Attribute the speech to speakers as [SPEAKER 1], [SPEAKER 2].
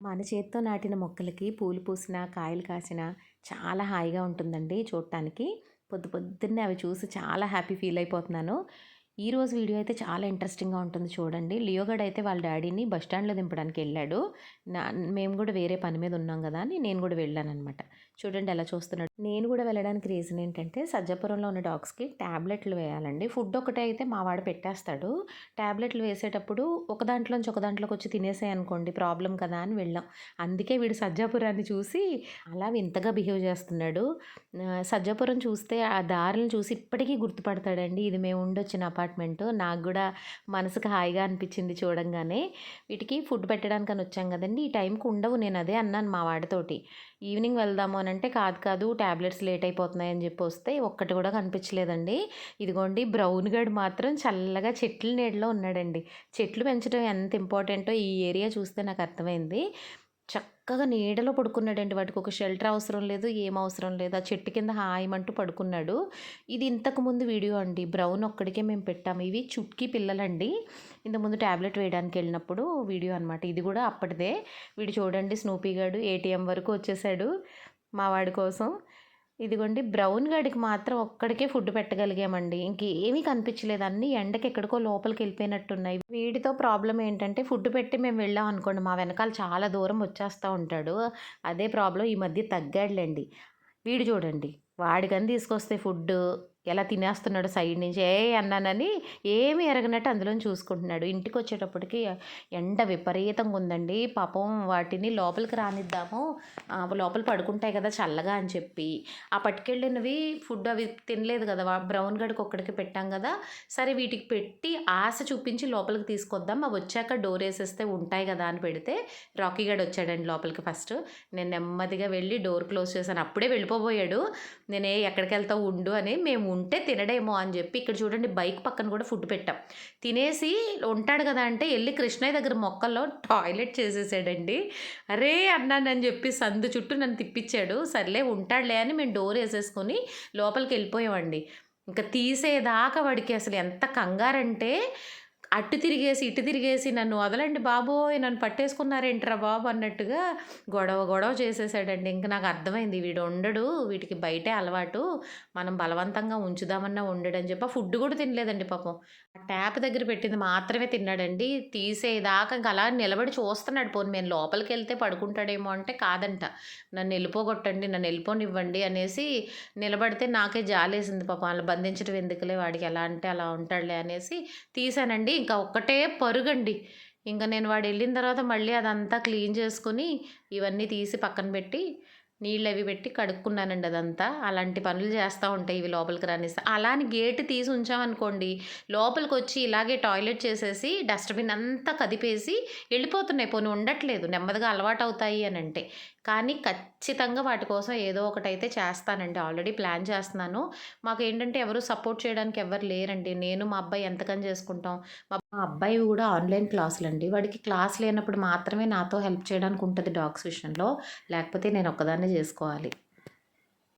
[SPEAKER 1] మన చేత్తో నాటిన మొక్కలకి పూలు పూసినా కాయలు కాసినా చాలా హాయిగా ఉంటుందండి చూడటానికి. పొద్దున్నే అవి చూసి చాలా హ్యాపీ ఫీల్ అయిపోతున్నాను. ఈరోజు వీడియో అయితే చాలా ఇంట్రెస్టింగ్గా ఉంటుంది చూడండి. లియోగాడ్ అయితే వాళ్ళ డాడీని బస్ స్టాండ్లో దింపడానికి వెళ్ళాడు. మేము కూడా వేరే పని మీద ఉన్నాం కదా అని నేను కూడా వెళ్ళానమాట. చూడండి ఎలా చూస్తున్నాడు. నేను కూడా వెళ్ళడానికి రీజన్ ఏంటంటే సజ్జపురంలో ఉన్న డాగ్స్కి ట్యాబ్లెట్లు వేయాలండి. ఫుడ్ ఒకటే అయితే మా వాడు పెట్టేస్తాడు. ట్యాబ్లెట్లు వేసేటప్పుడు ఒక దాంట్లోంచి ఒక దాంట్లోకి వచ్చి తినేసాయి అనుకోండి ప్రాబ్లం కదా అని వెళ్ళాం. అందుకే వీడు సజ్జాపురాన్ని చూసి అలా వింతగా బిహేవ్ చేస్తున్నాడు. సజ్జాపురం చూస్తే ఆ దారులను చూసి ఇప్పటికీ గుర్తుపడతాడండి. ఇది మేము ఉండొచ్చిన అపార్ట్మెంట్. నాకు కూడా మనసుకు హాయిగా అనిపించింది చూడంగానే. వీటికి ఫుడ్ పెట్టడానికని వచ్చాం కదండి, ఈ టైంకి ఉండవు. నేను అదే అన్నాను మా వాడితోటి, ఈవినింగ్ వెళ్దాము అని అంటే కాదు ట్యాబ్లెట్స్ లేట్ అయిపోతున్నాయి అని చెప్పి వస్తే ఒక్కటి కూడా కనిపించలేదండి. ఇదిగోండి బ్రౌన్ గడ్ మాత్రం చల్లగా చెట్ల నీడలో ఉన్నాడండి. చెట్లు పెంచడం ఎంత ఇంపార్టెంటో ఈ ఏరియా చూస్తే నాకు అర్థమైంది. చక్కగా నీడలో పడుకున్నాడండి. వాటికి ఒక షెల్టర్ అవసరం లేదు, ఏం అవసరం లేదు. ఆ చెట్టు కింద హాయమంటూ పడుకున్నాడు. ఇది ఇంతకుముందు వీడియో అండి. బ్రౌన్ ఒక్కడికే మేము పెట్టాము. ఇవి చుట్కీ పిల్లలండి. ఇంతకుముందు ట్యాబ్లెట్ వేయడానికి వెళ్ళినప్పుడు వీడియో అనమాట. ఇది కూడా అప్పటిదే. వీడు చూడండి స్నూపీ గాడు ఏటీఎం వరకు వచ్చేసాడు మా వాడి కోసం. ఇదిగోండి బ్రౌన్ గడికి మాత్రం ఒక్కడికే ఫుడ్ పెట్టగలిగామండి. ఇంకేమీ కనిపించలేదు. అన్నీ ఎండకి ఎక్కడికో లోపలికి వెళ్ళిపోయినట్టున్నాయి. వీడితో ప్రాబ్లం ఏంటంటే ఫుడ్ పెట్టి మేము వెళ్ళాం అనుకోండి, మా వెనకాల చాలా దూరం వచ్చేస్తూ ఉంటాడు. అదే ప్రాబ్లం. ఈ మధ్య తగ్గాడులేండి. వీడు చూడండి, వాడికని తీసుకొస్తే ఫుడ్డు ఎలా తినేస్తున్నాడు సైడ్ నుంచి. అన్నానని ఏమి ఎరగనట్టు అందులో చూసుకుంటున్నాడు. ఇంటికి వచ్చేటప్పటికి ఎండ విపరీతంగా ఉందండి. పాపం వాటిని లోపలికి రానిద్దాము, లోపల పడుకుంటాయి కదా చల్లగా అని చెప్పి ఆ పట్టుకెళ్ళినవి ఫుడ్ అవి తినలేదు కదా, బ్రౌన్ గడికి ఒక్కడికి పెట్టాం కదా, సరే వీటికి పెట్టి ఆశ చూపించి లోపలికి తీసుకొద్దాం, అవి వచ్చాక డోర్ వేసేస్తే ఉంటాయి కదా అని పెడితే రాకీ గడ్ వచ్చాడండి లోపలికి. ఫస్ట్ నేను నెమ్మదిగా వెళ్ళి డోర్ క్లోజ్ చేశాను. అప్పుడే వెళ్ళిపోయాడు. నేనే ఎక్కడికి వెళ్తావు ఉండు అని, మేము ఉంటే తినడేమో అని చెప్పి ఇక్కడ చూడండి బైక్ పక్కన కూడా ఫుడ్ పెట్టాం. తినేసి ఉంటాడు కదా అంటే వెళ్ళి కృష్ణయ్య దగ్గర మొక్కల్లో టాయిలెట్ చేసేసాడండి. అరే అన్నానని చెప్పి సందు చుట్టూ నన్ను తిప్పించాడు. సర్లే ఉంటాడులే అని మేము డోర్ వేసేసుకొని లోపలికి వెళ్ళిపోయామండి. ఇంకా తీసేదాకా వాడికి అసలు ఎంత కంగారంటే అటు తిరిగేసి ఇటు తిరిగేసి నన్ను వదలండి బాబోయ్, నన్ను పట్టేసుకున్నారేంట్రా బాబు అన్నట్టుగా గొడవ చేసేసాడండి. ఇంక నాకు అర్థమైంది వీడు ఉండడు, వీటికి బయటే అలవాటు, మనం బలవంతంగా ఉంచుదామన్నా ఉండడని చెప్పి ఫుడ్ కూడా తినలేదండి పాపం. ఆ ట్యాప్ దగ్గర పెట్టింది మాత్రమే తిన్నాడండి. తీసేదాకా ఇంక అలా నిలబడి చూస్తున్నాడు. పోనీ మేము లోపలికి వెళ్తే పడుకుంటాడేమో అంటే కాదంట, నన్ను వెళ్ళిపోగొట్టండి, నన్ను వెళ్ళిపోనివ్వండి అనేసి నిలబడితే నాకే జాలేసింది పాపం. అలా బంధించడం ఎందుకులే, వాడికి ఎలా అంటే అలా ఉంటాడులే అనేసి తీసానండి. ఇంకా ఒక్కటే పరుగండి. ఇంకా నేను వాడు వెళ్ళిన తర్వాత మళ్ళీ అదంతా క్లీన్ చేసుకుని ఇవన్నీ తీసి పక్కన పెట్టి నీళ్ళు అవి పెట్టి కడుక్కున్నానండి అదంతా. అలాంటి పనులు చేస్తూ ఉంటాయి ఇవి లోపలికి రానిస్తా. అలా అని గేటు తీసి ఉంచామనుకోండి, లోపలికి వచ్చి ఇలాగే టాయిలెట్ చేసేసి డస్ట్బిన్ అంతా కదిపేసి వెళ్ళిపోతున్నాయి. పోనీ ఉండట్లేదు, నెమ్మదిగా అలవాటు అవుతాయి అని అంటే. కానీ ఖచ్చితంగా వాటి కోసం ఏదో ఒకటైతే చేస్తానండి. ఆల్రెడీ ప్లాన్ చేస్తున్నాను. మాకు ఏంటంటే ఎవరు సపోర్ట్ చేయడానికి ఎవరు లేరండి. నేను మా అబ్బాయి ఎంతకని చేసుకుంటాం. మా అబ్బాయి కూడా ఆన్లైన్ క్లాసులండి. వాడికి క్లాస్ లేనప్పుడు మాత్రమే నాతో హెల్ప్ చేయడానికి ఉంటుంది డాగ్స్ విషయంలో, లేకపోతే నేను ఒక్కదాన్నే చేసుకోవాలి.